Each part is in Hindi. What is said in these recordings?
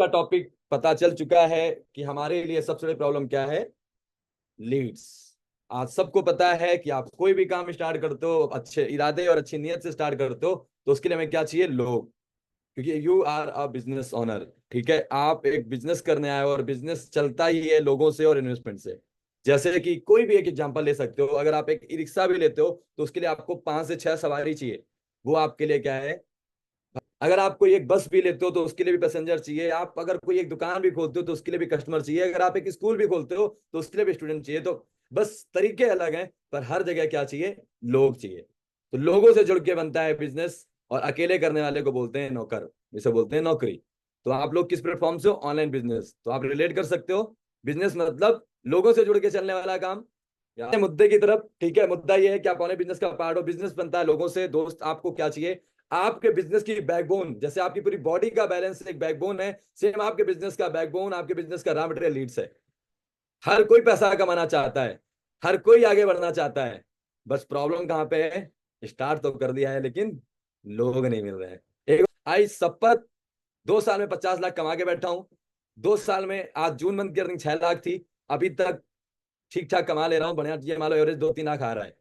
का टॉपिक पता चल चुका है कि हमारे लिए सबसे बड़ी प्रॉब्लम क्या है। लीड्स। आज सबको पता है कि आप कोई भी काम स्टार्ट करते हो अच्छे इरादे और अच्छी नीयत से स्टार्ट करते हो तो उसके लिए हमें क्या चाहिए, लोग। क्योंकि you are a business owner, ठीक है, आप एक बिजनेस करने आए हो और बिजनेस चलता ही है लोगों से और इन्वेस्टमेंट से। जैसे कि कोई भी एक एग्जांपल ले सकते हो, अगर आप एक ई रिक्शा भी लेते हो तो उसके लिए आपको 5 से 6 सवारी चाहिए। वो आपके लिए क्या है। अगर आप कोई एक बस भी लेते हो तो उसके लिए भी पैसेंजर चाहिए। आप अगर कोई एक दुकान भी खोलते हो तो उसके लिए भी कस्टमर चाहिए। अगर आप एक स्कूल भी खोलते हो तो उसके लिए भी स्टूडेंट चाहिए। तो बस तरीके अलग हैं पर हर जगह क्या चाहिए, लोग चाहिए। तो लोगों से जुड़ के बनता है बिजनेस। और अकेले करने वाले को बोलते हैं नौकर, जिसे बोलते हैं नौकरी। तो आप लोग किस प्लेटफॉर्म से हो, ऑनलाइन बिजनेस, तो आप रिलेट कर सकते हो। बिजनेस मतलब लोगों से जुड़ के चलने वाला काम। मुद्दे की तरफ, ठीक है, मुद्दा ये है कि आप ऑनलाइन बिजनेस का पार्ट हो। बिजनेस बनता है लोगों से। दोस्त, आपको क्या चाहिए, आपके बिजनेस की बैकबोन, जैसे आपकी पूरी बॉडी का बैलेंस एक बैकबोन है, सेम आपके बिजनेस का बैकबोन, आपके बिजनेस का रॉ मटेरियल लीड्स है। हर कोई पैसा कमाना चाहता है, हर कोई आगे बढ़ना चाहता है। बस प्रॉब्लम कहां पे है, स्टार्ट तो कर दिया है लेकिन लोग नहीं मिल रहे हैं। एक आई शपथ, 2 साल में 50 लाख कमा के बैठा हूं। 2 साल में, आज जून मंथ की अर्निंग 6 लाख थी, अभी तक ठीक ठाक कमा ले रहा हूँ, बढ़िया। ये मान लो एवरेज 2-3 लाख आ रहा है।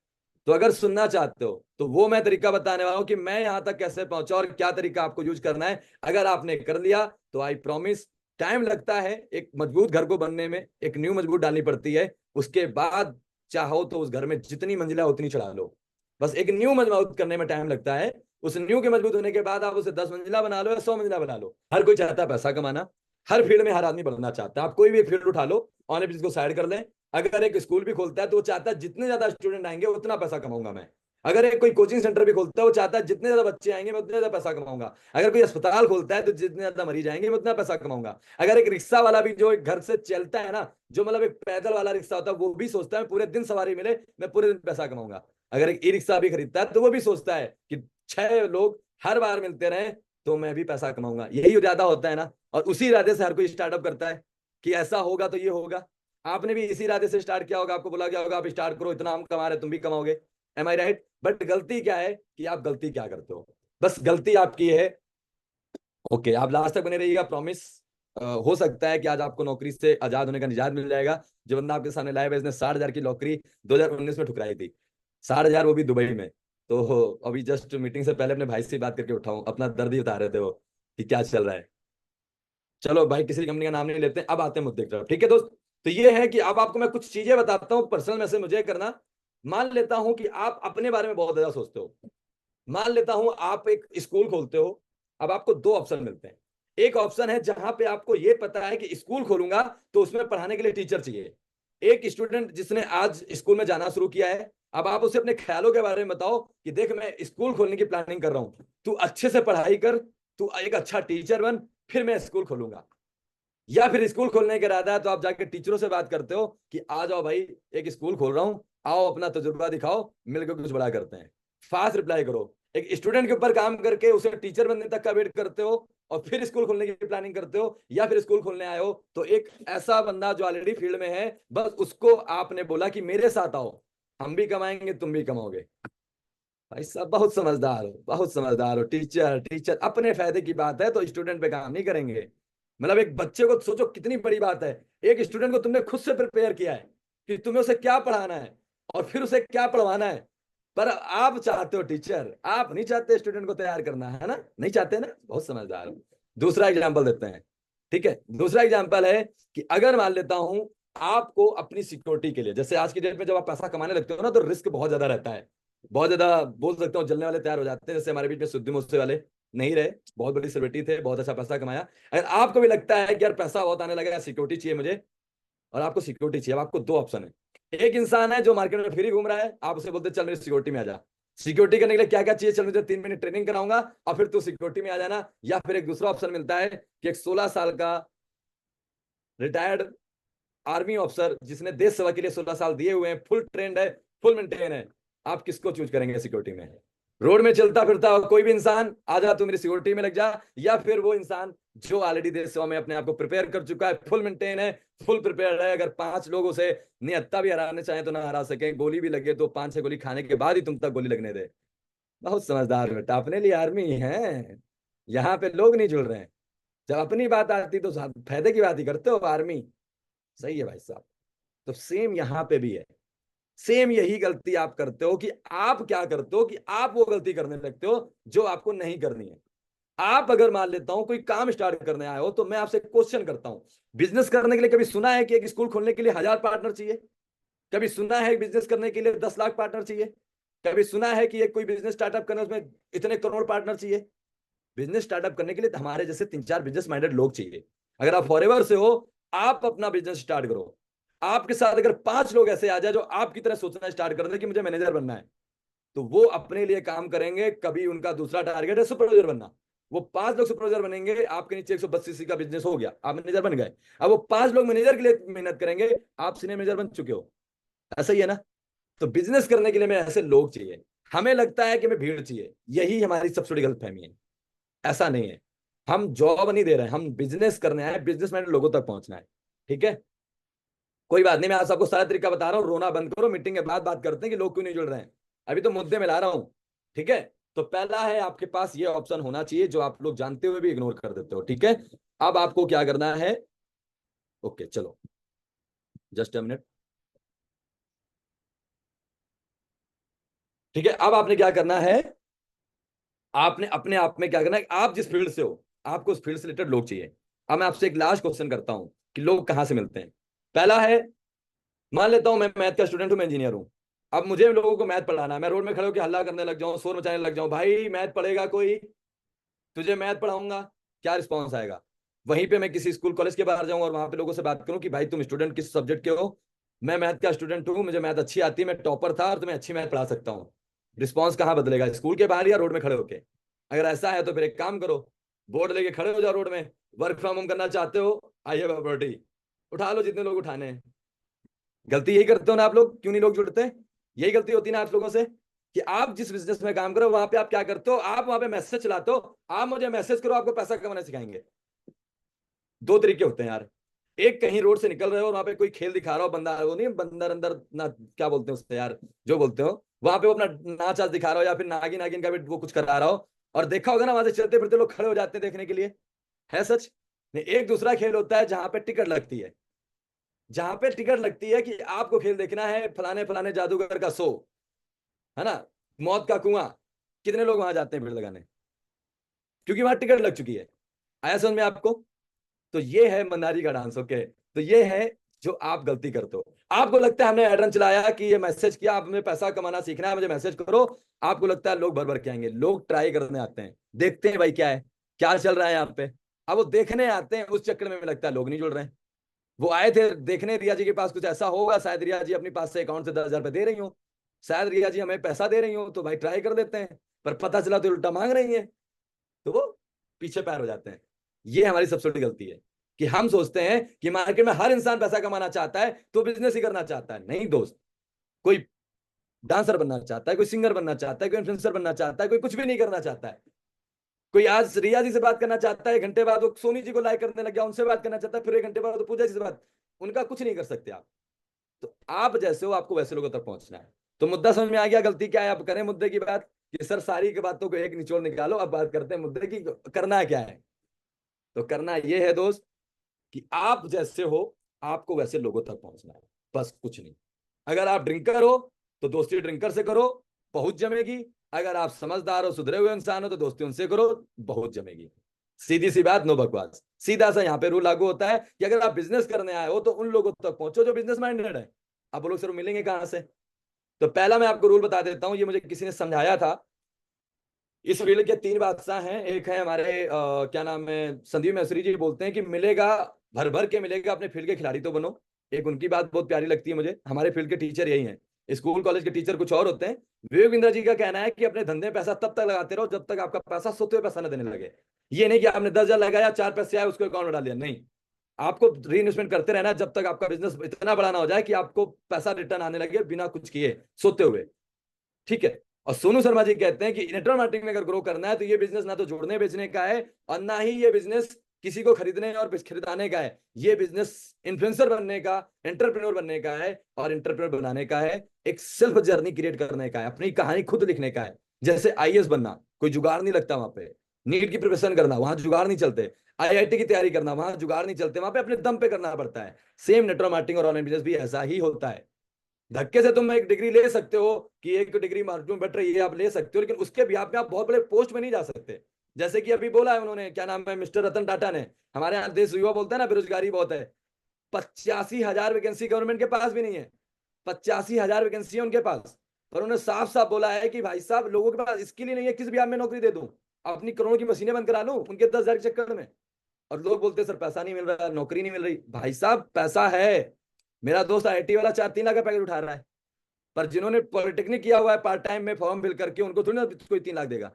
तो अगर सुनना चाहते हो तो वो मैं तरीका बताने वाला हूँ कि मैं यहां तक कैसे पहुंचा और क्या तरीका आपको यूज करना है। अगर आपने कर लिया तो आई प्रॉमिस, टाइम लगता है एक मजबूत घर को बनने में, एक न्यू मजबूत डालनी पड़ती है। उसके बाद चाहो तो उस घर में जितनी मंजिला उतनी चढ़ा लो। बस एक न्यू मजबूत करने में टाइम लगता है। उस न्यू के मजबूत होने के बाद आप उसे 10 मंजिला बना लो या 100 मंजिला बना लो। हर कोई चाहता है पैसा कमाना। हर फील्ड में हर आदमी बढ़ना चाहता है। आप कोई भी एक फील्ड उठा लो, ऑनलाइन बिजनेस को साइड कर लें। अगर एक स्कूल भी खोलता है तो वो चाहता है जितने ज्यादा स्टूडेंट आएंगे उतना पैसा कमाऊंगा मैं। अगर एक कोई कोचिंग सेंटर भी खोलता है वो चाहता है जितने ज्यादा बच्चे आएंगे मैं उतने ज्यादा पैसा कमाऊंगा। अगर कोई अस्पताल खोलता है तो जितने ज्यादा मरीज आएंगे मैं उतना पैसा कमाऊंगा। अगर एक रिक्शा वाला भी जो एक घर से चलता है ना, जो मतलब एक पैदल वाला रिक्शा होता है, वो भी सोचता है पूरे दिन सवारी मिले, मैं पूरे दिन पैसा कमाऊंगा। अगर एक ई रिक्शा भी खरीदता है तो वो भी सोचता है कि 6 लोग हर बार मिलते रहे तो मैं भी पैसा कमाऊंगा। यही इरादा होता है ना, और उसी इरादे से हर कोई स्टार्टअप करता है कि ऐसा होगा तो ये होगा। आपने भी इसी इरादे से स्टार्ट किया होगा, आपको बोला गया होगा आप स्टार्ट करो, इतना हम कमा रहे तुम भी कमाओगे। Am I right? बट गलती क्या है कि आप गलती क्या करते हो। बस गलती आपकी है। ओके, आप लास्ट तक बने रहिएगा, प्रॉमिस। हो सकता है कि आज आपको नौकरी से आजाद होने का निजात मिल जाएगा। जो बंदा आपके सामने लाया है इसने 60,000 की नौकरी 2019 में ठुकराई थी। 60,000, वो भी दुबई में। तो अभी जस्ट मीटिंग से पहले अपने भाई से बात करके उठाऊं, अपना दर्द ही बता रहे थे वो कि क्या चल रहा है। चलो भाई, किसी कंपनी का नाम नहीं लेते, अब आते हैं मुद्दे की तरफ, ठीक है दोस्त। तो ये है कि अब आपको मैं कुछ चीजें बताता हूँ, पर्सनल मैसेज मुझे करना। मान लेता हूं कि आप अपने बारे में बहुत ज्यादा सोचते हो। मान लेता हूं आप एक स्कूल खोलते हो। अब आपको 2 ऑप्शन मिलते हैं। एक ऑप्शन है जहां पे आपको यह पता है कि स्कूल खोलूंगा तो उसमें पढ़ाने के लिए टीचर चाहिए। एक स्टूडेंट जिसने आज स्कूल में जाना शुरू किया है, अब आप उसे अपने ख्यालों के बारे में बताओ कि देख मैं स्कूल खोलने की प्लानिंग कर रहा हूं, तू अच्छे से पढ़ाई कर, तू एक अच्छा टीचर बन, फिर मैं स्कूल खोलूंगा। या फिर स्कूल खोलने का इरादा है तो आप जाके टीचरों से बात करते हो कि आ जाओ भाई, एक स्कूल खोल रहा हूं, आओ अपना तजुर्बा दिखाओ, मिलकर कुछ बड़ा करते हैं। फास्ट रिप्लाई करो। एक स्टूडेंट के ऊपर काम करके उसे टीचर बनने तक का वेट करते हो और फिर स्कूल खोलने की प्लानिंग करते हो, या फिर स्कूल खोलने आए हो तो एक ऐसा बंदा जो ऑलरेडी फील्ड में है, बस उसको आपने बोला कि मेरे साथ आओ, हम भी कमाएंगे तुम भी कमाओगे। भाई साहब बहुत समझदार हो, बहुत समझदार हो। टीचर टीचर अपने फायदे की बात है तो स्टूडेंट पे काम नहीं करेंगे। मतलब एक बच्चे को सोचो कितनी बड़ी बात है। एक स्टूडेंट को तुमने खुद से प्रिपेयर किया है कि तुम्हें उसे क्या पढ़ाना है और फिर उसे क्या पढ़वाना है। पर आप चाहते हो टीचर, आप नहीं चाहते स्टूडेंट को तैयार करना, है ना? नहीं चाहते ना, बहुत समझदार हो। दूसरा एग्जाम्पल देते हैं, ठीक है। दूसरा एग्जाम्पल है कि अगर मान लेता हूं आपको अपनी सिक्योरिटी के लिए, जैसे आज की डेट में जब आप पैसा कमाने लगते हो ना तो रिस्क बहुत ज्यादा रहता है। बहुत ज्यादा बोल सकते हो जलने वाले तैयार हो जाते हैं। जैसे हमारे बीच में सुद्दी मूसे वाले नहीं रहे, बहुत बड़ी सेलिब्रिटी थे, बहुत अच्छा पैसा कमाया। अगर आपको भी लगता है कि यार पैसा बहुत आने लगा, सिक्योरिटी चाहिए मुझे, और आपको सिक्योरिटी चाहिए, अब आपको 2 ऑप्शन है। एक इंसान है जो मार्केट में फ्री घूम रहा है, आप उसे बोलते चल मेरी सिक्योरिटी में आ जा। सिक्योरिटी करने के लिए क्या क्या चाहिए, चल मुझे 3 महीने ट्रेनिंग कराऊंगा और फिर तू सिक्योरिटी में आ जाना। या फिर एक दूसरा ऑप्शन मिलता है कि एक 16 साल का रिटायर्ड आर्मी ऑफिसर जिसने देश सेवा के लिए 16 साल दिए हुए हैं, फुल ट्रेंड है, फुल मेंटेन है। आप किसको चूज करेंगे सिक्योरिटी में? रोड में चलता फिरता कोई भी इंसान आ जा तू मेरी सिक्योरिटी में लग जा, या फिर वो इंसान जो ऑलरेडी देश सेवा में अपने आप को प्रिपेयर कर चुका है, फुल मेंटेन है, फुल प्रिपेयर है, अगर 5 लोग उसे निहत्ता भी हराने चाहे तो ना हरा सके, गोली भी लगे तो 5-6 गोली खाने के बाद ही तुम तक गोली लगने दे। बहुत समझदार बेटा, अपने लिए आर्मी है, यहाँ पे लोग नहीं जुड़ रहे हैं। जब अपनी बात आती तो फायदे की बात ही करते हो आर्मी। सही है भाई साहब। तो सेम यहाँ पे भी है, सेम यही गलती आप करते हो कि आप क्या करते हो कि आप वो गलती करने लगते हो जो आपको नहीं करनी है। आप अगर मान लेता हूं कोई काम स्टार्ट करने आए हो तो मैं आपसे क्वेश्चन करता हूं, बिजनेस करने के लिए कभी सुना है कि एक स्कूल खोलने के लिए 1000 पार्टनर चाहिए? कभी सुना है बिजनेस करने के लिए 10 लाख पार्टनर चाहिए? कभी सुना है कि एक कोई बिजनेस स्टार्टअप करना उसमें इतने करोड़ पार्टनर चाहिए? बिजनेस स्टार्टअप करने के लिए हमारे जैसे 3-4 बिजनेस माइंडेड लोग चाहिए। अगर आप फॉरएवर से हो, आप अपना बिजनेस स्टार्ट करो, आपके साथ अगर 5 लोग ऐसे आ जाए जो आपकी तरह सोचना स्टार्ट कर दे कि मुझे मैनेजर बनना है, तो वो अपने लिए काम करेंगे। कभी उनका दूसरा टारगेट है सुपरवाइजर बनना, वो 5 लोग सुपरवाइजर बनेंगे, आपके नीचे 132 का बिजनेस हो गया, आप मैनेजर बन गए। अब वो 5 लोग मैनेजर के लिए मेहनत करेंगे, आप सीनियर मैनेजर बन चुके हो। ऐसा ही है ना? तो बिजनेस करने के लिए हमें ऐसे लोग चाहिए। हमें लगता है कि हमें भीड़ चाहिए, यही हमारी सबसे बड़ी गलतफहमी है। ऐसा नहीं है, हम जॉब नहीं दे रहे हैं, हम बिजनेस करने आए, बिजनेस मैंने लोगों तक पहुंचना है। ठीक है, कोई बात नहीं, मैं आप सबको सारा तरीका बता रहा हूँ, रोना बंद करो, मीटिंग के बाद बात करते हैं कि लोग क्यों नहीं जुड़ रहे हैं। अभी तो मुद्दे में ला रहा हूँ। ठीक है, तो पहला है आपके पास ये ऑप्शन होना चाहिए जो आप लोग जानते हुए भी इग्नोर कर देते हो। ठीक है, अब आपको क्या करना है? ओके चलो, जस्ट अ मिनट। ठीक है, अब आपने क्या करना है, आपने अपने आप में क्या करना है, आप जिस फील्ड से हो आपको उस फील्ड से रिलेटेड लोग चाहिए। अब मैं आपसे एक लास्ट क्वेश्चन करता हूं कि लोग कहां से मिलते हैं। पहला है, मान लेता हूं मैं मैथ का स्टूडेंट हूं, मैं इंजीनियर हूं। अब मुझे लोगों को मैथ पढ़ाना है, मैं रोड में खड़े होकर हल्ला करने लग जाऊं, शोर मचाने लग जाऊं, भाई मैथ पढ़ेगा कोई, तुझे मैथ पढ़ाऊंगा, क्या रिस्पॉन्स आएगा? वहीं पे मैं किसी स्कूल कॉलेज के बाहर जाऊं और वहां पे लोगों से बात करूं कि भाई तुम स्टूडेंट किस सब्जेक्ट के हो? मैं मैथ का स्टूडेंट हूं, मुझे मैथ अच्छी आती है, मैं टॉपर था और तुम्हें अच्छी मैथ पढ़ा सकता हूँ। रिस्पॉन्स कहाँ बदलेगा, स्कूल के बाहर या रोड में खड़े होके? अगर ऐसा है तो फिर एक काम करो, बोर्ड लेके खड़े हो जाओ रोड में, वर्क फ्रॉम होम करना चाहते हो, आइए प्रॉपर्टी उठा लो जितने लोग उठाने हैं। गलती यही करते हो ना आप लोग, क्यों नहीं लोग जुड़ते? यही गलती होती है ना आप लोगों से कि आप जिस बिजनेस में काम करो वहां पे आप क्या करते हो, आप वहां पे मैसेज चलाते हो, आप मुझे मैसेज करो आपको पैसा कमाना सिखाएंगे। दो तरीके होते हैं यार, एक कहीं रोड से निकल रहे हो और वहां पे कोई खेल दिखा रहा हो, बंदा वो नहीं बंदर अंदर ना, क्या बोलते हैं उससे यार, जो बोलते हो, वहां पे वो अपना नाच आज दिखा रहा हो या फिर नागिन नागिन का भी वो कुछ करा रहा हो, और देखा होगा ना वहां से चलते फिरते लोग खड़े हो जाते हैं देखने के लिए। है सच नहीं? एक दूसरा खेल होता है जहां पे टिकट लगती है, जहां पे टिकट लगती है कि आपको खेल देखना है, फलाने फलाने जादूगर का शो, है ना, मौत का कुआं, कितने लोग वहां जाते हैं भीड़ लगाने? क्योंकि वहां टिकट लग चुकी है। आया समझ में आपको? तो ये है मंदारी का डांस। ओके, तो ये है जो आप गलती करते हो। आपको लगता है हमने एड चलाया कि ये मैसेज किया, आप हमें पैसा कमाना सीखना है, मुझे मैसेज करो, आपको लगता है लोग भर भर के आएंगे। लोग ट्राई करने आते हैं, देखते हैं भाई क्या है, क्या चल रहा है यहाँ पे। अब वो देखने आते हैं, उस चक्कर में लगता है लोग नहीं जुड़ रहे हैं। वो आए थे देखने रिया जी के पास कुछ ऐसा होगा, शायद रिया जी अपने पास से अकाउंट से 10,000 रुपए दे रही हो, शायद रिया जी हमें पैसा दे रही हो, तो भाई ट्राई कर देते हैं। पर पता चला तो उल्टा मांग रही है, तो वो पीछे पैर हो जाते हैं। ये हमारी सबसे बड़ी गलती है कि हम सोचते हैं कि मार्केट में हर इंसान पैसा कमाना चाहता है तो बिजनेस ही करना चाहता है। नहीं दोस्त, कोई डांसर बनना चाहता है, कोई सिंगर बनना चाहता है, कोई इन्फ्लुएंसर बनना चाहता है, कोई कुछ भी नहीं करना चाहता है। कोई आज रिया जी से बात करना चाहता है, 1 घंटे बाद वो सोनी जी को लाइक करने लग गया, उनसे बात करना चाहता है, फिर 1 घंटे बाद वो पूजा जी से बात, उनका कुछ नहीं कर सकते आप। तो आप जैसे हो आपको वैसे लोगों तक पहुंचना है। तो मुद्दा समझ में आ गया, गलती क्या है? आप करें मुद्दे की बात कि सर सारी की बातों को एक निचोड़ निकालो, अब बात करते हैं मुद्दे की, करना क्या है। तो करना यह है दोस्त कि आप जैसे हो आपको वैसे लोगों तक पहुंचना है, बस कुछ नहीं। अगर आप ड्रिंकर हो तो दोस्ती ड्रिंकर से करो, बहुत जमेगी। अगर आप समझदार हो, सुधरे हुए इंसान हो, तो दोस्ती उनसे करो, बहुत जमेगी। सीधी सी बात, नो बकवास। सीधा सा यहाँ पे रूल लागू होता है कि अगर आप बिजनेस करने आए हो तो उन लोगों तक पहुंचो जो बिजनेस माइंडेड है। अब वो लोग सर मिलेंगे कहां से? तो पहला मैं आपको रूल बता देता हूं, ये मुझे किसी ने समझाया था। इस फील्ड के 3 बादशाह हैं। एक है हमारे क्या नाम है, संदीप मैसरी जी बोलते हैं कि मिलेगा, भर भर के मिलेगा, अपने फील्ड के खिलाड़ी तो बनो। एक उनकी बात बहुत प्यारी लगती है मुझे। हमारे फील्ड के टीचर यही हैं, स्कूल कॉलेज के टीचर कुछ और होते हैं। विवेक बिंद्रा जी का कहना है कि अपने धंधे में पैसा तब तक लगाते रहो जब तक आपका पैसा सोते हुए पैसा न देने लगे। ये नहीं कि आपने 10,000 लगाया, 4 पैसे आए उसको अकाउंट में डाल दिया, नहीं। आपको री इन्वेस्टमेंट करते रहना जब तक आपका बिजनेस इतना बड़ा ना हो जाए कि आपको पैसा रिटर्न आने लगे बिना कुछ किए, सोते हुए। ठीक है, और सोनू शर्मा जी कहते हैं कि नेटवर्क मार्केटिंग में अगर ग्रो करना है तो ये बिजनेस ना तो जोड़ने बेचने का है और ना ही ये बिजनेस किसी को खरीदने और खरीदाने का है। ये बिजनेस इन्फ्लुएंसर बनने का, एंटरप्रेन्योर बनने का है, और एंटरप्रेन्योर बनाने का है, एक सेल्फ जर्नी क्रिएट करने का है, अपनी कहानी खुद लिखने का है। जैसे आईएएस बनना कोई जुगाड़ नहीं लगता वहां पे, नीट की प्रिपरेशन करना, वहां जुगाड़ नहीं चलते। आईआईटी की तैयारी करना, वहां जुगाड़ नहीं चलते, वहां पे अपने दम पे करना पड़ता है। सेम नेटवर्क मार्केटिंग और ऑनलाइन बिजनेस भी ऐसा ही होता है। धक्के से तुम एक डिग्री ले सकते हो कि एक डिग्री मार्केट में बेटर रही है, आप ले सकते हो, लेकिन उसके भी आप बहुत बड़े पोस्ट में नहीं जा सकते। जैसे कि अभी बोला है उन्होंने, क्या नाम है, मिस्टर रतन टाटा ने, हमारे यहाँ देश युवा बोलता है ना बेरोजगारी बहुत है, 85,000 वैकेंसी गवर्नमेंट के पास भी नहीं है। 85,000 वैकेंसी है उनके पास, पर उन्होंने साफ साफ बोला है कि भाई साहब लोगों के पास स्किल ही नहीं है, किस भी आप में नौकरी दे दूं, अपनी करोड़ों की मशीनें बंद करा लूं उनके 10,000 के चक्कर में। और लोग बोलते हैं सर पैसा नहीं मिल रहा, नौकरी नहीं मिल रही। भाई साहब पैसा है। मेरा दोस्त आईटी वाला 4-3 लाख का पैकेज उठा रहा है, पर जिन्होंने पॉलिटेक्निक किया हुआ है पार्ट टाइम में फॉर्म फिल करके, उनको थोड़ी ना कोई 3 लाख देगा।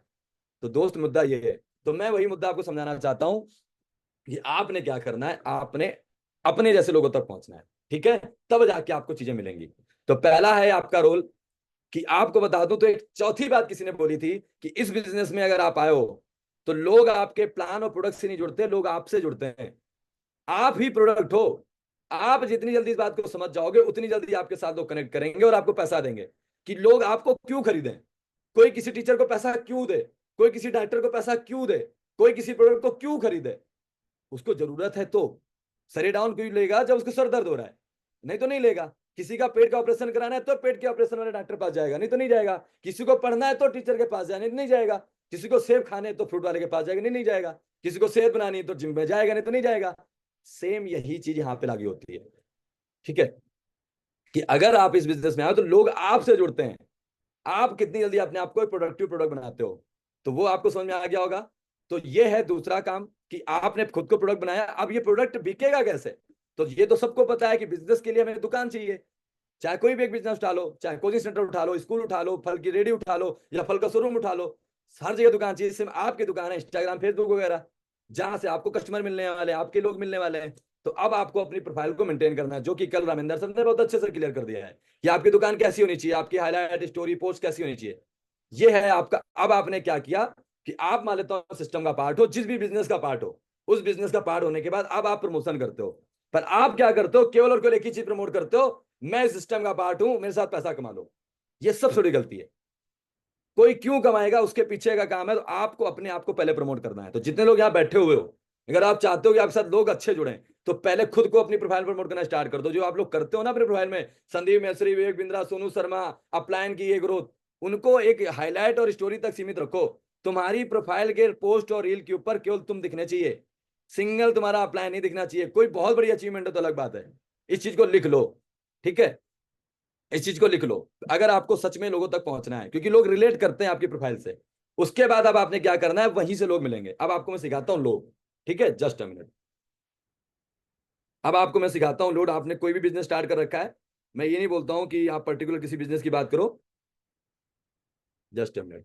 तो दोस्त मुद्दा ये है। तो मैं वही मुद्दा आपको समझाना चाहता हूं कि आपने क्या करना है, आपने अपने जैसे लोगों तक पहुंचना है, ठीक है, तब जाके आपको चीजें मिलेंगी। तो पहला है आपका रोल, कि आपको बता दूं तो एक चौथी बात किसी ने बोली थी कि इस बिजनेस में अगर आप आए हो तो लोग आपके प्लान और प्रोडक्ट से नहीं जुड़ते, लोग आपसे जुड़ते हैं। आप ही प्रोडक्ट हो। आप जितनी जल्दी इस बात को समझ जाओगे उतनी जल्दी आपके साथ लोग कनेक्ट करेंगे और आपको पैसा देंगे। कि लोग आपको क्यों खरीदें, कोई किसी टीचर को पैसा क्यों दे, कोई किसी डॉक्टर को पैसा क्यों दे, कोई किसी प्रोडक्ट को क्यों खरीदे, उसको जरूरत है तो। सरे डाउन क्यों लेगा जब उसको सर दर्द हो रहा है, नहीं तो नहीं लेगा। किसी का पेट का ऑपरेशन कराना है तो पेट के ऑपरेशन वाले डॉक्टर पास जाएगा, नहीं तो नहीं जाएगा। किसी को पढ़ना है तो टीचर के पास जाने नहीं जाएगा। किसी को सेब खाने तो फ्रूट वाले के पास जाएगा, नहीं नहीं जाएगा। किसी को सेहत बनानी है तो जिम में जाएगा, नहीं तो नहीं जाएगा। सेम यही चीज यहाँ पे लागू होती है, ठीक है। कि अगर आप इस बिजनेस में आओ तो लोग आपसे जुड़ते हैं। आप कितनी जल्दी अपने आप को एक प्रोडक्टिव प्रोडक्ट बनाते हो, तो वो आपको समझ में आ गया होगा। तो ये है दूसरा काम कि आपने खुद को प्रोडक्ट बनाया। अब ये प्रोडक्ट बिकेगा कैसे, तो ये तो सबको पता है कि बिजनेस के लिए हमें दुकान चाहिए। चाहे कोई भी एक बिजनेस उठा लो, चाहे कोचिंग सेंटर उठा लो, स्कूल उठा लो, फल की रेडी उठा लो, या फल का शोरूम उठा लो, हर जगह दुकान चाहिए। सिर्फ आपकी दुकान है इंस्टाग्राम फेसबुक वगैरह, जहां से आपको कस्टमर मिलने वाले हैं, आपके लोग मिलने वाले हैं। तो अब आपको अपनी प्रोफाइल को मेंटेन करना है, जो कि कल रामेंद्र सर ने बहुत अच्छे से क्लियर कर दिया है कि आपकी दुकान कैसी होनी चाहिए, आपकी हाईलाइट स्टोरी पोस्ट कैसी होनी चाहिए। ये है आपका। अब आपने क्या किया कि आप मान लेता हूं सिस्टम का पार्ट हो, जिस भी बिजनेस का पार्ट हो, उस बिजनेस का पार्ट होने के बाद अब आप प्रमोशन करते हो। पर आप क्या करते हो, केवल और केवल एक ही चीज प्रमोट करते हो, मैं सिस्टम का पार्ट हूं, मेरे साथ पैसा कमा लो। ये सबसे बड़ी गलती है। कोई क्यों कमाएगा उसके पीछे का काम है। तो आपको अपने आप को पहले प्रमोट करना है। तो जितने लोग यहाँ बैठे हुए हो, अगर आप चाहते हो कि आपके साथ लोग अच्छे जुड़े, तो पहले खुद को अपनी प्रोफाइल प्रमोट करना स्टार्ट कर दो। जो आप लोग करते हो ना अपने प्रोफाइल में, संदीप मैसरी, विवेक बिंद्रा, सोनू शर्मा, अपलायन की ये ग्रोथ, उनको एक हाईलाइट और स्टोरी तक सीमित रखो। तुम्हारी प्रोफाइल के पोस्ट और रील के ऊपर केवल तुम दिखने चाहिए, सिंगल तुम्हारा अपलायन नहीं दिखना चाहिए। कोई बहुत बड़ी अचीवमेंट है तो अलग बात है, इस चीज को लिख लो, ठीक है। इस चीज को लिख लो अगर आपको सच में लोगों तक पहुंचना है, क्योंकि लोग रिलेट करते हैं आपकी प्रोफाइल से। उसके बाद अब आपने क्या करना है, वहीं से लोग मिलेंगे। अब आपको मैं सिखाता हूँ लोग, ठीक है, जस्ट अ मिनट। अब आपको मैं सिखाता हूँ लोड। आपने कोई भी बिजनेस स्टार्ट कर रखा है, मैं ये नहीं बोलता हूँ कि आप पर्टिकुलर किसी बिजनेस की बात करो। Just a minute.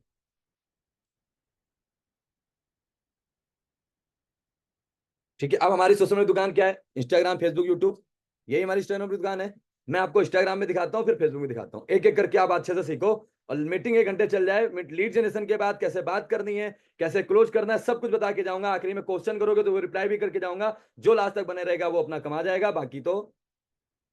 ठीक है, अब हमारी सोशल मीडिया दुकान क्या है, इंस्टाग्राम फेसबुक यूट्यूब, यही हमारी इंस्टाग्राम की दुकान है। मैं आपको इंस्टाग्राम में दिखाता हूँ, फिर फेसबुक में दिखाता हूँ, एक एक करके आप अच्छे से सीखो। और मीटिंग 1 घंटे चल जाए, लीड जनरेशन के बाद कैसे बात करनी है, कैसे क्लोज करना है, सब कुछ बता के जाऊंगा। आखिरी में क्वेश्चन करोगे तो वो रिप्लाई भी करके जाऊंगा। जो लास्ट तक बने रहेगा वो अपना कमा जाएगा। बाकी तो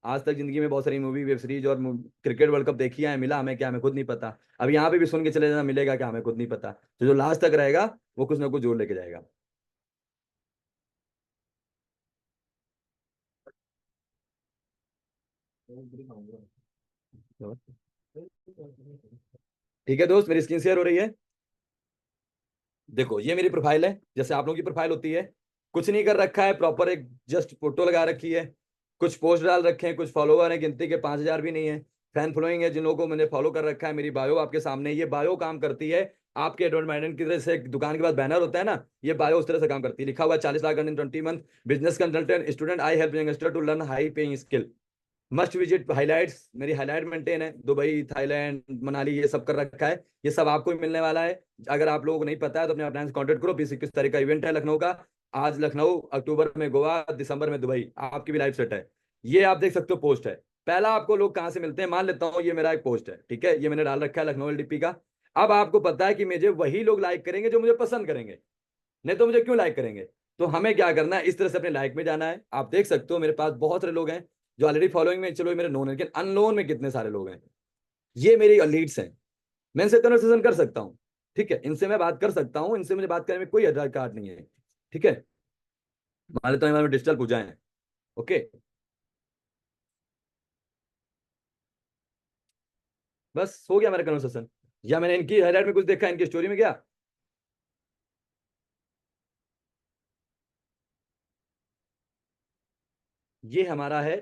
आज तक जिंदगी में बहुत सारी मूवी वेब सीरीज और क्रिकेट वर्ल्ड कप देखी है, मिला हमें क्या, हमें खुद नहीं पता। अब यहाँ पे भी सुन के चले जाना, मिलेगा क्या, हमें खुद नहीं पता। तो जो लास्ट तक रहेगा वो कुछ ना कुछ जोड़ लेके जाएगा। ठीक है दोस्त, मेरी स्क्रीन शेयर हो रही है। देखो ये मेरी प्रोफाइल है, जैसे आप लोगों की प्रोफाइल होती है। कुछ नहीं कर रखा है, प्रॉपर एक जस्ट फोटो लगा रखी है, कुछ पोस्ट डाल रखे हैं, कुछ फॉलोवर हैं गिनती के 5,000 भी नहीं है। फैन फॉलोइंग है जिन लोगों को मैंने फॉलो कर रखा है। मेरी बायो आपके सामने, ये बायो काम करती है आपके एडवर्टाइजमेंट की तरह से। दुकान के पास बैनर होता है ना, ये बायो उस तरह से काम करती है। लिखा हुआ है 40 lakh in 20 month, business consultant student, I help youngster to learn high paying skill, must visit highlights. मेरी हाईलाइट मेंटेन है, दुबई, थाईलैंड, मनाली, ये सब कर रखा है। ये सब आपको ही मिलने वाला है। अगर आप लोगों को नहीं पता है तो अपने अपना कॉन्टेक्ट करो। 20-21 तारीख का इवेंट है लखनऊ का। आज लखनऊ, अक्टूबर में गोवा, दिसंबर में दुबई, आपकी भी लाइव सेट है। ये आप देख सकते हो पोस्ट है। पहला आपको लोग कहाँ से मिलते हैं, मान लेता हूँ ये मेरा एक पोस्ट है, ठीक है, ये मैंने डाल रखा है लखनऊ एलडीपी का। अब आपको पता है कि मुझे वही लोग लाइक करेंगे जो मुझे पसंद करेंगे, नहीं तो मुझे क्यों लाइक करेंगे। तो हमें क्या करना है, इस तरह से अपने लाइक में जाना है। आप देख सकते हो मेरे पास बहुत सारे लोग हैं जो ऑलरेडी फॉलोइंग में, चलो ये मेरे नोन है, लेकिन अननोन में कितने सारे लोग हैं। ये मेरी लीड्स हैं, मैं इनसे कन्वर्सेशन कर सकता हूँ। ठीक है, इनसे मैं बात कर सकता हूँ, इनसे मुझे बात करने में कोई आधार कार्ड नहीं है। ठीक है, मान लेता हूँ डिजिटल पूजा है। ओके, बस हो गया मेरा कन्वर्सेशन। या मैंने इनकी हाईलाइट में कुछ देखा, इनकी स्टोरी में क्या, ये हमारा है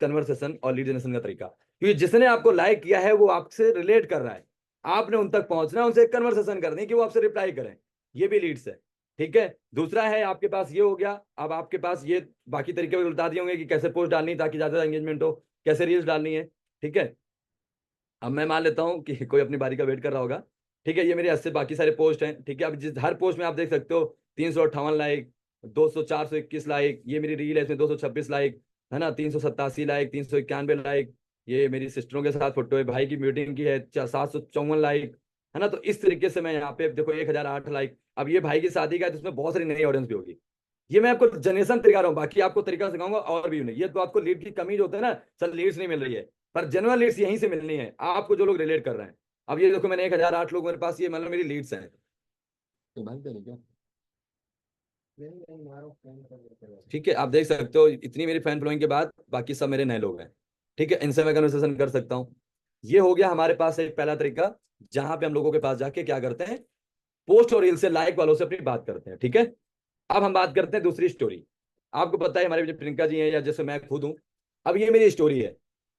कन्वर्सेशन और लीड जनरेशन का तरीका। क्योंकि जिसने आपको लाइक किया है वो आपसे रिलेट कर रहा है, आपने उन तक पहुंचना है, उनसे कन्वर्सेशन करनी है कि वो आपसे रिप्लाई करें, ये भी लीड्स है। ठीक है, दूसरा है आपके पास ये हो गया। अब आपके पास ये बाकी तरीके भी बता दिए होंगे कि कैसे पोस्ट डालनी है ताकि ज्यादा एंगेजमेंट हो, कैसे रील्स डालनी है। ठीक है, अब मैं मान लेता हूँ कि कोई अपनी बारी का वेट कर रहा होगा। ठीक है, ये मेरे ऐसे बाकी सारे पोस्ट हैं। ठीक है, अब जिस हर पोस्ट में आप देख सकते हो 358 लाइक, 421 लाइक, ये मेरी रील है इसमें 226 लाइक, है ना, 387 लाइक, 391 लाइक, ये मेरी सिस्टरों के साथ फोटो है, भाई की मीटिंग की है 754 लाइक, है ना। तो इस तरीके से मैं यहाँ पे देखो 1008 लाइक। अब ये भाई की शादी का है तो इसमें बहुत सारी नई ऑडियंस भी होगी। ये मैं आपको जनरेशन तरीका रहा हूँ, बाकी आपको तरीका सिखाऊंगा और भी नहीं। ये तो आपको लीड की कमी जो होता है ना, सर लीड्स नहीं मिल रही है, पर जेन्युइन लीड्स यहीं से मिलनी है आपको, जो लोग रिलेट कर रहे हैं। अब ये देखो मैंने 1008 लोग मेरे पास, ये मतलब मेरी लीड्स हैं। तो भाई करें क्या, ठीक है, आप देख सकते हो इतनी मेरी फैन फॉलोइंग के बाद बाकी सब मेरे नए लोग हैं। ठीक है, इनसे मैं कन्वर्सेशन कर सकता हूँ। ये हो गया हमारे पास एक पहला तरीका, जहां पे हम लोगों के पास जाके क्या करते हैं, पोस्ट और रील से लाइक वालों से अपनी बात करते हैं। ठीक है, अब हम बात करते हैं दूसरी स्टोरी। आपको पता है हमारे जो प्रियंका जी हैं या जैसे मैं खुद हूं, अब ये मेरी स्टोरी है,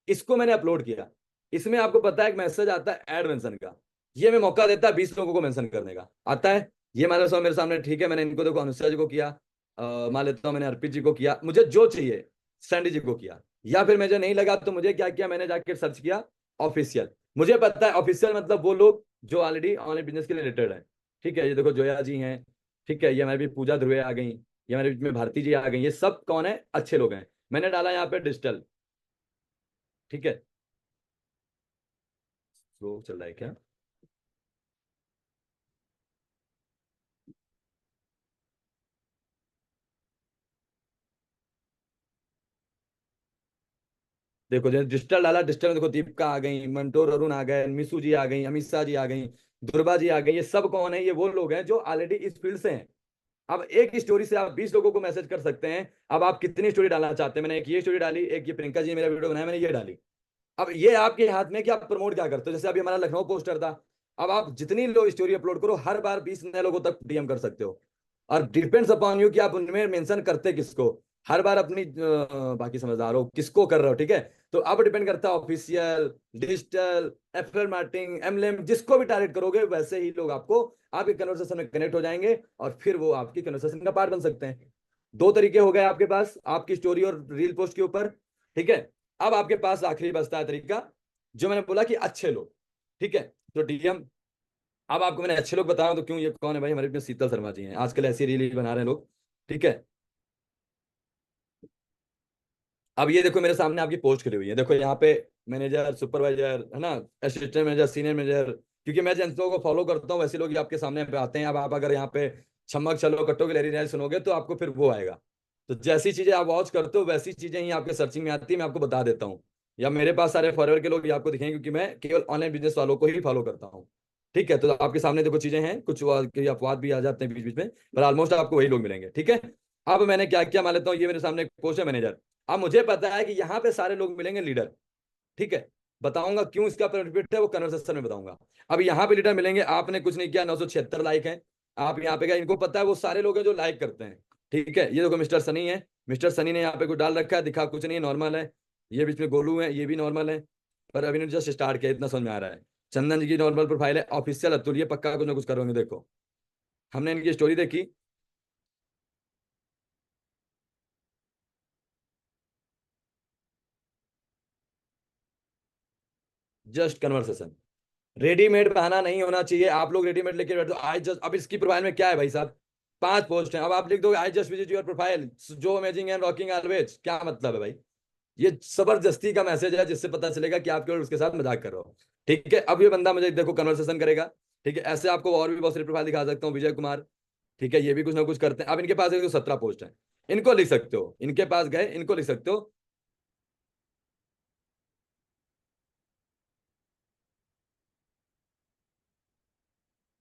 इसको मैंने अपलोड किया। इसमें आपको पता है एक मैसेज आता है ऐड मेंशन का, ये मैं मौका देता है 20 लोगों को मेंशन करने का, आता है। ये मान लो मेरे सामने, ठीक है, मैंने इनको देखो अनुष्का जी को किया, मान लेता हूँ मैंने अर्पित जी को किया, मुझे जो चाहिए सैंडी जी को किया। या फिर मुझे नहीं लगा तो मुझे क्या किया, मैंने जाके सर्च किया ऑफिशियल। मुझे पता है ऑफिशियल मतलब वो लोग जो ऑलरेडी ऑनलाइन बिजनेस के रिलेटेड है। ठीक है, ये देखो जोया जी हैं। ठीक है, ये हमारी भी पूजा ध्रुवे आ गई, ये हमारे बीच में भारती जी आ गई, ये सब कौन है, अच्छे लोग हैं। मैंने डाला यहाँ पे डिजिटल। ठीक है, वो चल रहा है क्या, देखो जैसे डिजिटल डाला, डिजिटल में देखो दीपिका आ गई, मंटोर अरुण आ गए, मिसू जी आ गई, अमित शाह जी आ गई, दुर्गा जी आ गई, ये सब कौन है, ये वो लोग हैं जो ऑलरेडी इस फील्ड से हैं। अब एक स्टोरी से आप 20 लोगों को मैसेज कर सकते हैं। अब आप कितनी स्टोरी डालना चाहते हैं, मैंने एक ये स्टोरी डाली, एक ये प्रियंका जी ने मेरा वीडियो बनाया, मैंने ये डाली। अब ये आपके हाथ में कि आप प्रमोट क्या करते हो। जैसे अभी हमारा लखनऊ पोस्टर था, अब आप जितनी लोग स्टोरी अपलोड करो हर बार 20 नए लोगों तक डीएम कर सकते हो। और डिपेंड्स अपॉन यू कि आप उनमें मेंशन करते किसको, हर बार अपनी बाकी समझदार हो किसको कर रहे हो। ठीक है, तो अब डिपेंड करता है ऑफिशियल, डिजिटल, एफएल मार्केटिंग, एमलेम, जिसको भी टारगेट करोगे वैसे ही लोग आपको आपके कन्वर्सेशन में कनेक्ट हो जाएंगे और फिर वो आपकी कन्वर्सेशन का पार्ट बन सकते हैं। दो तरीके हो गए आपके पास आपकी स्टोरी और रील पोस्ट के ऊपर। ठीक है, अब आपके पास आखिरी बचता है तरीका, जो मैंने बोला कि अच्छे लोग। ठीक है, तो डीएम, अब आपको मैंने अच्छे लोग बताया तो क्यों, ये कौन है भाई, हमारे इसमें शीतल शर्मा जी हैं, आजकल ऐसी रील बना रहे हैं लोग। ठीक है, अब ये देखो मेरे सामने आपकी पोस्ट करी हुई है, देखो यहाँ पे मैनेजर, सुपरवाइजर, है ना, असिस्टेंट मैनेजर, सीनियर मैनेजर। क्योंकि मैं जिन लोगों को फॉलो करता हूँ वैसे लोग ही आपके सामने पे आते हैं। अब आप अगर यहाँ पे छमक चलो कट्टो की लहरी लहरी सुनोगे तो आपको फिर वो आएगा। तो जैसी चीजें आप वॉच करते हो वैसी चीजें ही आपके सर्चिंग में आती है, मैं आपको बता देता हूँ। या मेरे पास सारे फॉरवर्ड के लोग ही आपको दिखेंगे क्योंकि मैं केवल ऑनलाइन बिजनेस वालों को ही फॉलो करता हूँ। ठीक है, तो आपके सामने देखो चीजें हैं, कुछ अपवाद भी आ जाते हैं बीच बीच में, पर ऑलमोस्ट आपको वही लोग मिलेंगे। ठीक है, अब मैंने क्या किया मान लेता हूँ, ये मेरे सामने एक पोस्ट है मैनेजर। अब मुझे पता है कि यहाँ पे सारे लोग मिलेंगे लीडर। ठीक है, बताऊंगा क्यों इसका बेनिफिट है वो कन्वर्सेशन में बताऊंगा। अब यहाँ पे लीडर मिलेंगे, आपने कुछ नहीं किया, 976 लाइक है, आप यहाँ पे गए, इनको पता है वो सारे लोग हैं जो लाइक करते हैं। ठीक है, ये देखो मिस्टर सनी है, मिस्टर सनी ने यहाँ पे कुछ डाल रखा है, दिखा कुछ नहीं, नॉर्मल है। ये बीच में गोलू है, ये भी नॉर्मल है, पर अभी ने जस्ट स्टार्ट किया, इतना समझ में आ रहा है। चंदन जी की नॉर्मल प्रोफाइल है, ऑफिशियल अतुल, ये पक्का कुछ ना कुछ करोगे। देखो हमने इनकी स्टोरी देखी, जस्ट कन्वर्सेशन, रेडीमेड बहाना नहीं होना चाहिए। आप लोग रेडीमेड लेके बैठो, आई जस्ट, अब इसकी प्रोफाइल में क्या है भाई साहब, 5 पोस्ट हैं, अब आप लिख दो I just visit your profile जो अमेजिंग एंड रॉकिंग ऑलवेज, क्या मतलब है भाई। ये जबरदस्ती का मैसेज है जिससे पता चलेगा कि आप केवल उसके साथ मजाक कर रहे हो। ठीक है, अब ये बंदा मुझे देखो कन्वर्सेशन करेगा। ठीक है, ऐसे आपको और भी बहुत सारी प्रोफाइल दिखा सकता हूँ, विजय कुमार। ठीक है, ये भी कुछ ना कुछ करते हैं। अब इनके पास 117 पोस्ट है, इनको लिख सकते हो, इनके पास गए इनको लिख सकते हो।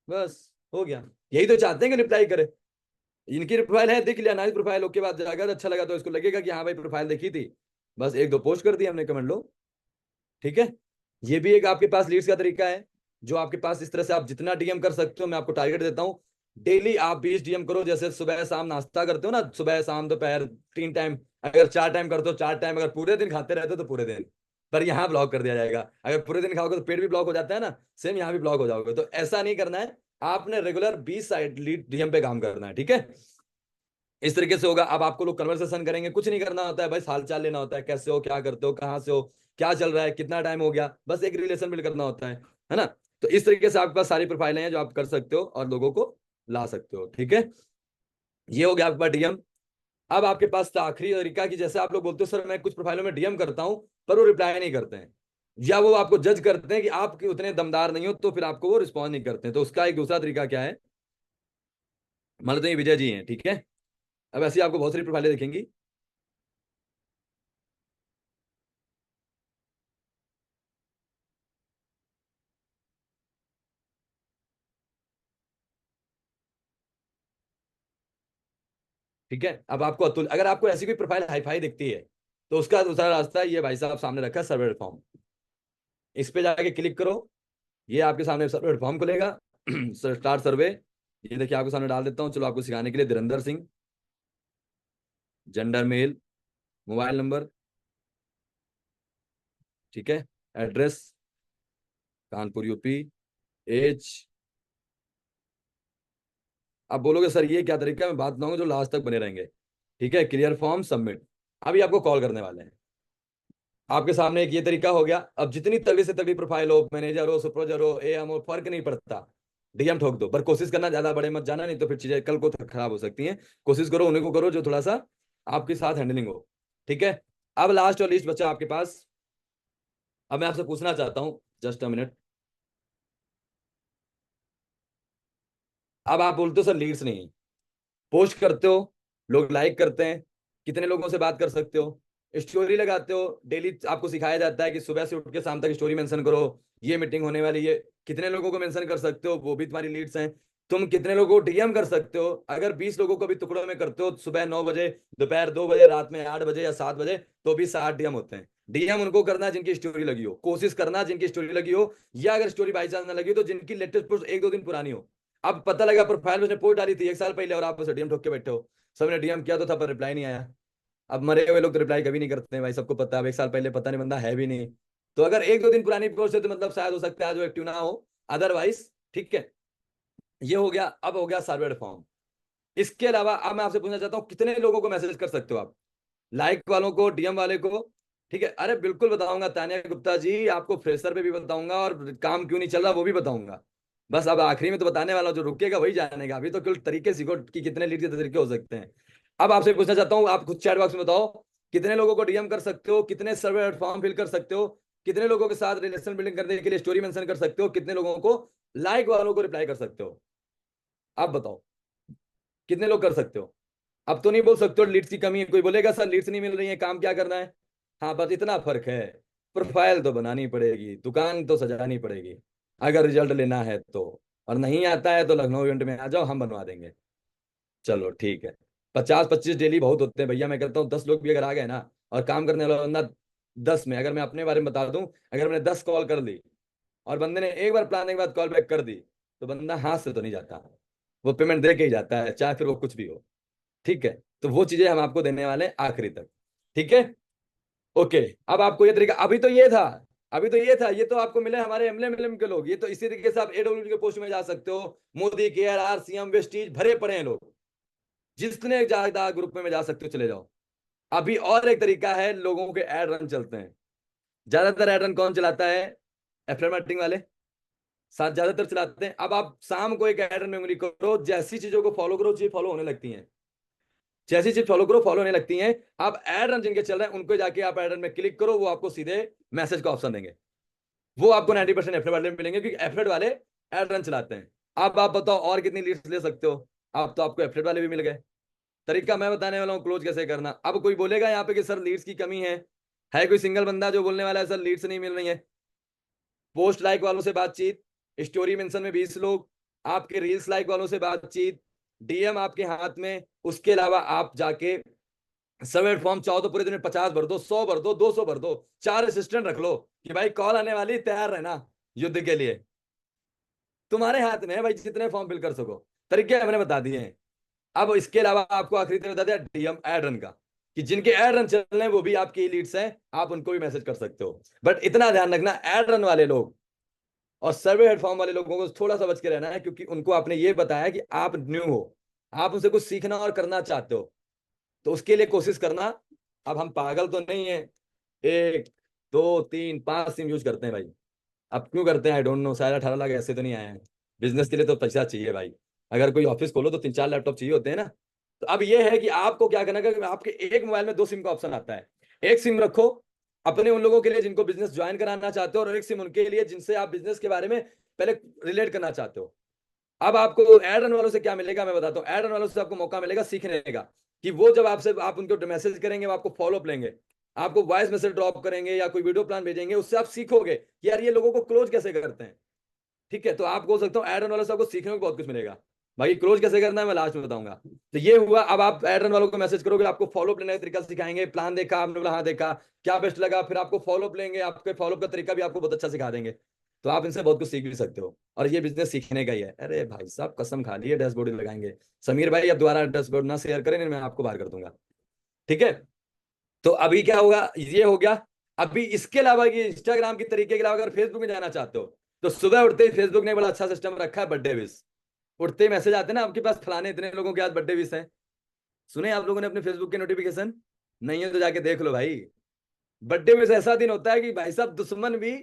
बस हो गया। यही तो चाहते हैं कि रिप्लाई करे। इनकी प्रोफाइल है, देख लिया, नाइस प्रोफाइल, ओके, बात अगर अच्छा लगा तो इसको लगेगा कि हाँ भाई प्रोफाइल देखी थी, बस एक दो पोस्ट कर दिया हमने, कमेंट लो, ठीक है। ये भी एक आपके पास लीड्स का तरीका है, जो आपके पास इस तरह से आप जितना डीएम कर सकते हो, मैं आपको टारगेट देता हूँ। डेली आप 20 डीएम करो, जैसे सुबह शाम नाश्ता करते हो ना, सुबह शाम दोपहर 3 टाइम, अगर 4 टाइम करते हो 4 टाइम, अगर पूरे दिन खाते रहते हो तो पूरे दिन। पर यहाँ ब्लॉक कर दिया जाएगा, अगर पूरे दिन खाओगे तो पेट भी ब्लॉक हो जाता है ना, सेम यहाँ भी ब्लॉक हो जाओगे, तो ऐसा नहीं करना है। आपने रेगुलर 20 साइड लीड डीएम पे काम करना है, ठीक है। इस तरीके से होगा। अब आपको लोग कन्वर्सेशन करेंगे, कुछ नहीं करना होता है भाई, हाल चाल लेना होता है, कैसे हो, क्या करते हो, कहाँ से हो, क्या चल रहा है, कितना टाइम हो गया, बस एक रिलेशन बिल्ड करना होता है ना। तो इस तरीके से आपके पास सारी प्रोफाइलें हैं जो आप कर सकते हो और लोगों को ला सकते हो, ठीक है। ये हो गया आपके पास डीएम। अब आपके पास था आखिरी तरीका, कि जैसे आप लोग बोलते हो सर मैं कुछ प्रोफाइलों में डीएम करता हूं पर वो रिप्लाई नहीं करते हैं, या वो आपको जज करते हैं कि आप उतने दमदार नहीं हो, तो फिर आपको वो रिस्पॉन्ड नहीं करते हैं। तो उसका एक दूसरा तरीका क्या है, मान लेते हैं ये विजय जी हैं, ठीक है। अब ऐसे ही आपको बहुत सारी प्रोफाइलें दिखेंगी, ठीक है। अब आपको अतुल, अगर आपको ऐसी कोई प्रोफाइल हाई फाई दिखती है, तो उसका दूसरा रास्ता ये भाई साहब सामने रखा है, सर्वे फॉर्म। इस पे जाके क्लिक करो, ये आपके सामने सर्वे फॉर्म खुलेगा। स्टार्ट सर्वे, ये देखिए आपके सामने डाल देता हूँ, चलो आपको सिखाने के लिए, Dhirendra Singh, gender male, mobile number, ठीक है, एड्रेस कानपुर यूपी, एज। आप बोलोगे सर ये क्या तरीका है, मैं बात बताऊंगा जो लास्ट तक बने रहेंगे, ठीक है। Clear form submit. अभी आपको कॉल करने वाले हैं। आपके सामने एक ये तरीका हो गया। अब जितनी तगड़ी से तगड़ी प्रोफाइल हो, मैनेजर हो, सुपरवाइजर हो, एएम हो, फर्क नहीं पड़ता, डीएम ठोक दो, पर कोशिश करना ज्यादा बड़े मत जाना, नहीं तो फिर चीजें कल को खराब हो सकती हैं। कोशिश करो उन्हीं को करो जो थोड़ा सा आपके साथ हैंडलिंग हो, ठीक है। अब लास्ट और लिस्ट बचा आपके पास। अब मैं आपसे पूछना चाहता हूँ, जस्ट अ मिनट। अब आप बोलते हो सर लीड्स नहीं, पोस्ट करते हो, लोग लाइक करते हैं, कितने लोगों से बात कर सकते हो, स्टोरी लगाते हो, डेली आपको सिखाया जाता है कि सुबह से उठ के शाम तक स्टोरी मेंशन करो, ये मीटिंग होने वाली है, कितने लोगों को मेंशन कर सकते हो, वो भी तुम्हारी लीड्स हैं। तुम कितने लोगों को डीएम कर सकते हो, अगर 20 लोगों को भी टुकड़ों में करते हो, सुबह 9 बजे, दोपहर 2 बजे, रात में 8 बजे या 7 बजे, तो भी 60 डीएम होते हैं। डीएम उनको करना जिनकी स्टोरी लगी हो, कोशिश करना जिनकी स्टोरी लगी हो, या अगर स्टोरी बाई चांस ना लगी हो तो जिनकी लेटेस्ट पोस्ट 1-2 दिन पुरानी हो। अब पता लगा प्रोफाइल में उसने पोस्ट डाली थी 1 साल पहले और आप उसे डीएम ठोक के बैठे हो। सबने डीएम किया तो था पर रिप्लाई नहीं आया। अब मरे हुए लोग तो रिप्लाई कभी नहीं करते हैं भाई, सबको पता है। अब 1 साल पहले पता नहीं, बंदा है भी नहीं, तो अगर 1-2 दिन पुरानी पोस्ट है तो मतलब शायद हो सकता है आज वो एक्टिव ना हो, अदरवाइज, ठीक है। ये हो गया। अब हो गया सर्वे फॉर्म। इसके अलावा अब मैं आपसे पूछना चाहता हूँ, कितने लोगों को मैसेज कर सकते हो आप, लाइक वालों को, डीएम वाले को, ठीक है। अरे बिल्कुल बताऊंगा तानिया गुप्ता जी, आपको फ्रेशर पे भी बताऊंगा और काम क्यों नहीं चल रहा वो भी बताऊंगा। बस अब आखिरी में तो बताने वाला हूं, जो रुकेगा वही जानेगा। अभी तो केवल तरीके सीखो कि कितने लीड के तरीके हो सकते हैं। अब आपसे पूछना चाहता हूँ, आप खुद चैट बॉक्स में बताओ, कितने लोगों को डीएम कर सकते हो, कितने सर्वे फॉर्म फिल कर सकते हो, कितने लोगों के साथ रिलेशन बिल्डिंग करने के लिए स्टोरी मेंशन कर सकते हो, कितने लोगों को लाइक वालों को रिप्लाई कर सकते हो। आप बताओ कितने लोग कर सकते हो। अब तो नहीं बोल सकते हो लीड्स की कमी है, कोई बोलेगा सर लीड्स नहीं मिल रही है, काम क्या करना है। हाँ बस इतना फर्क है, प्रोफाइल तो बनानी पड़ेगी, दुकान तो सजानी पड़ेगी, अगर रिजल्ट लेना है तो। और नहीं आता है तो लखनऊ इवेंट में आ जाओ, हम बनवा देंगे। चलो ठीक है। 50-25 डेली बहुत होते हैं भैया, मैं कहता हूँ 10 लोग भी अगर आ गए ना, और काम करने वाला बंदा 10 में, अगर मैं अपने बारे में बता दूं, अगर मैंने 10 कॉल कर ली और बंदे ने एक बार प्लान के बाद कॉल बैक कर दी, तो बंदा हाथ से तो नहीं जाता, वो पेमेंट दे के ही जाता है, चाहे फिर वो कुछ भी हो, ठीक है। तो वो चीजें हम आपको देने वाले हैं आखिरी तक, ठीक है। ओके। अब आपको ये तरीका, अभी तो ये था, अभी तो ये था, ये तो आपको मिले हमारे एमएलएम एमएलएम के लोग, ये तो इसी तरीके से आप एडब्ल्यू के पोस्ट में जा सकते हो। मोदी केयर, आरसीएम, वेस्टीज भरे पड़े हैं लोग, जितने ज्यादा ग्रुप में जा सकते हो चले जाओ। अभी और एक तरीका है, लोगों के एड रन चलते हैं। ज्यादातर एड रन कौन चलाता है, एफिलिएट मार्केटिंग वाले साथ ज्यादातर चलाते हैं। अब आप शाम को एक एड रन में उंगली करो, जैसी चीजों को फॉलो करो चीज फॉलो होने लगती हैं, जैसी चीज फॉलो करो फॉलो होने लगती हैं। आप एड रन जिनके चल रहे हैं उनको जाके आप एड रन में क्लिक करो, वो आपको सीधे मैसेज का ऑप्शन देंगे, वो आपको 90% एफर्ट वाले मिलेंगे, क्योंकि एफर्ट वाले एड रन चलाते हैं। अब आप बताओ और कितनी लीड्स ले सकते हो। अब तो आपको एफर्ट वाले भी मिल गए। तरीका मैं बताने वाला हूँ क्लोज कैसे करना। अब कोई बोलेगा यहाँ पे कि सर लीड्स की कमी है कोई सिंगल बंदा जो बोलने वाला है सर लीड्स नहीं मिल रही है। पोस्ट लाइक वालों से बातचीत, स्टोरी मेंशन में 20 लोग, आपके रील्स लाइक वालों से बातचीत, डीएम आपके हाथ में। उसके अलावा आप जाके सर्वे फॉर्म चाहो तो पूरे दिन में 50 भर दो, 100 भर दो, 200 भर दो, 4 असिस्टेंट रख लो कि भाई कॉल आने वाली, तैयार रहना युद्ध के लिए। तुम्हारे हाथ में है भाई, जितने फॉर्म फिल कर सको। तरीके हमने बता दिए हैं। अब इसके अलावा आपको आखिरी तरह बता दिया डीएम एड रन का, कि जिनके एड रन चल रहे हैं वो भी आपकी लीड्स हैं, आप उनको भी मैसेज कर सकते हो। बट इतना ध्यान रखना, एड रन वाले लोग और सर्वे हेड फॉर्म वाले लोगों को थोड़ा सा बच के रहना है, क्योंकि उनको आपने ये बताया कि आप न्यू हो, आप उनसे कुछ सीखना और करना चाहते हो, तो उसके लिए कोशिश करना। अब हम पागल तो नहीं है, 1 2 3 5 सिम यूज करते हैं भाई। अब क्यों करते हैं आई डोंट नो, शायद 18 लाख ऐसे तो नहीं आए हैं। बिजनेस के लिए तो पैसा चाहिए भाई, अगर कोई ऑफिस खोलो तो 3 4 लैपटॉप चाहिए होते हैं ना। तो अब ये है कि आपको क्या करना है कि आपके एक मोबाइल में 2 सिम का ऑप्शन आता है। एक सिम रखो अपने उन लोगों के लिए जिनको बिजनेस ज्वाइन कराना चाहते हो, और एक सिम उनके लिए जिनसे आप बिजनेस के बारे में पहले रिलेट करना चाहते हो। अब आपको एड रन वालों से क्या मिलेगा मैं बताता हूँ। एड रन वालों से आपको मौका मिलेगा सीखने का, कि वो जब आपसे आप उनको मैसेज करेंगे, वो आपको फॉलो अप लेंगे, आपको वॉइस मैसेज ड्रॉप करेंगे या कोई वीडियो प्लान भेजेंगे, उससे आप सीखोगे कि यार ये लोगों को क्लोज कैसे करते हैं। ठीक है, तो आप बोल सकते हो एड रन वालों से आपको सीखने को बहुत कुछ मिलेगा। भाई क्लोज कैसे करना है मैं लास्ट में बताऊंगा। तो ये हुआ, अब आप एड रन वालों को मैसेज करोगे, आपको फॉलो अप लेने का तरीका सिखाएंगे। प्लान देखा आपने, बोला हाँ देखा, क्या बेस्ट लगा, फिर आपको फॉलो अप लेंगे, आपके फॉलो अप का तरीका भी आपको बहुत अच्छा सिखा देंगे। तो आप इनसे बहुत कुछ सीख भी सकते हो, और ये बिजनेस सीखने का ही है। अरे भाई साहब कसम खा ली है, डैशबोर्ड लगाएंगे। समीर भाई अब दोबारा डैशबोर्ड ना शेयर करें, नहीं मैं आपको बाहर कर दूंगा। ठीक है, तो अभी क्या होगा, ये हो गया। अभी इसके अलावा ये इंस्टाग्राम के तरीके के अलावा अगर फेसबुक में जाना चाहते हो, तो सुबह उठते ही फेसबुक ने बड़ा अच्छा सिस्टम रखा है, बर्थडे विश। उठते ही मैसेज आते हैं ना आपके पास, फलाने इतने लोगों के आज बर्थडे विश है। सुने आप लोगों ने अपने फेसबुक के नोटिफिकेशन? नहीं है तो जाके देख लो भाई। बर्थडे विश ऐसा दिन होता है कि भाई साहब दुश्मन भी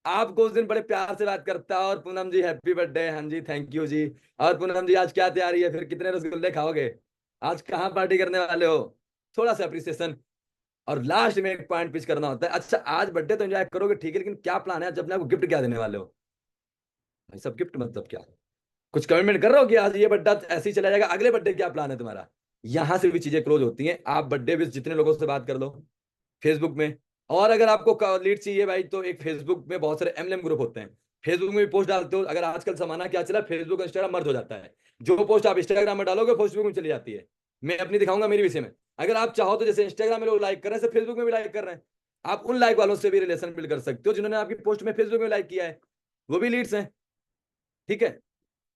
आपको उस दिन बड़े प्यार से बात करता है, और पूनम जी हैप्पी बर्थडे, हाँ जी थैंक यू जी, और पूनम जी आज क्या तैयारी है, फिर कितने रसगुल्ले खाओगे, आज कहाँ पार्टी करने वाले हो, थोड़ा सा अप्रिसिएशन। और लास्ट में एक पॉइंट पिच करना होता है, अच्छा आज बर्थडे तो एंजॉय करोगे ठीक है, लेकिन क्या प्लान है, जब अपने आपको गिफ्ट क्या देने वाले हो। भाई सब गिफ्ट मतलब क्या, कुछ कमिटमेंट कर रहे हो कि आज ये बर्थडे ऐसे ही चला जाएगा, अगले बर्थडे क्या प्लान है तुम्हारा। यहां से भी चीजें क्लोज होती हैं। आप बर्थडे भी जितने लोगों से बात कर लो फेसबुक में। और अगर आपको लीड चाहिए भाई, तो एक फेसबुक में बहुत सारे एमएलएम ग्रुप होते हैं, फेसबुक में भी पोस्ट डालते हो। अगर आजकल जमाना क्या चला, फेसबुक इंस्टाग्राम मर्ज हो जाता है, जो पोस्ट आप इंस्टाग्राम में डालोगे फेसबुक में चली जाती है। मैं अपनी दिखाऊंगा मेरी विषय में। अगर आप चाहो तो जैसे इंस्टाग्राम में लोग लाइक कर रहे हैं, फेसबुक में भी लाइक कर रहे हैं, आप उन लाइक वालों से भी रिलेशन बिल्ड कर सकते हो जिन्होंने आपकी पोस्ट में फेसबुक में लाइक किया है, वो भी लीड्स हैं। ठीक है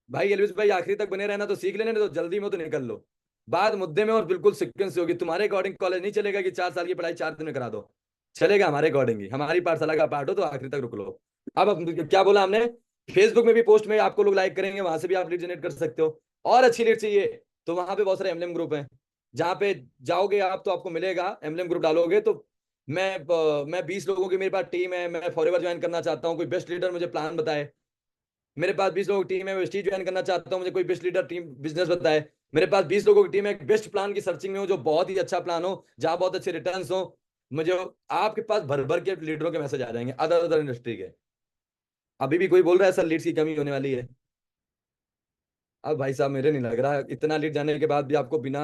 भाई, एलविस भाई आखिरी तक बने रहना तो सीख लेने, तो जल्दी में तो निकल लो। बात मुद्दे में और बिल्कुल सीक्वेंस होगी। तुम्हारे अकॉर्डिंग कॉलेज नहीं चलेगा कि 4 साल की पढ़ाई 4 दिन में करा दो, चलेगा हमारे अकॉर्डिंग ही। हमारी पाठशाला का पार्ट हो तो आखिरी तक रुक लो। अब क्या बोला हमने, फेसबुक में भी पोस्ट में आपको लोग लाइक करेंगे, वहां से भी आप लीड जनरेट कर सकते हो। और अच्छी लीड चाहिए तो वहां पे बहुत सारे एमएलएम ग्रुप हैं, जहाँ पे जाओगे आप तो आपको मिलेगा। एमएलएम ग्रुप डालोगे तो मैं 20 लोगों की मेरे पास टीम है, मैं फॉरएवर ज्वाइन करना चाहता हूँ, कोई बेस्ट लीडर मुझे प्लान बताए। मेरे पास 20 लोगों की टीम है, मैं स्टीज ज्वाइन करना चाहता हूँ, मुझे कोई बेस्ट लीडर टीम बिजनेस बताए। मेरे पास 20 लोगों की टीम है, एक बेस्ट प्लान की सर्चिंग में हो, जो बहुत ही अच्छा प्लान हो, जहाँ बहुत अच्छे रिटर्न्स हो। मुझे आपके पास भर भर के लीडरों के मैसेज आ जाएंगे अदर अदर इंडस्ट्री के। अभी भी कोई बोल रहा है सर लीड्स की कमी होने वाली है। अब भाई साहब मेरे नहीं लग रहा इतना लीड जाने के बाद भी आपको बिना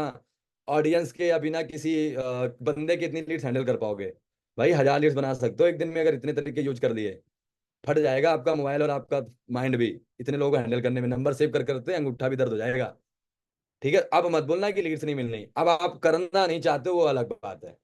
ऑडियंस के या बिना किसी बंदे के इतनी लीड्स हैंडल कर पाओगे। भाई 1000 लीड्स बना सकते हो एक दिन में, अगर इतने तरीके यूज कर लिए। फट जाएगा आपका मोबाइल और आपका माइंड भी, इतने लोगों को हैंडल करने में। नंबर सेव कर करते अंगूठा भी दर्द हो जाएगा। ठीक है, अब मत बोलना कि लीड्स नहीं मिलनी। अब आप करना नहीं चाहते हो वो अलग बात है।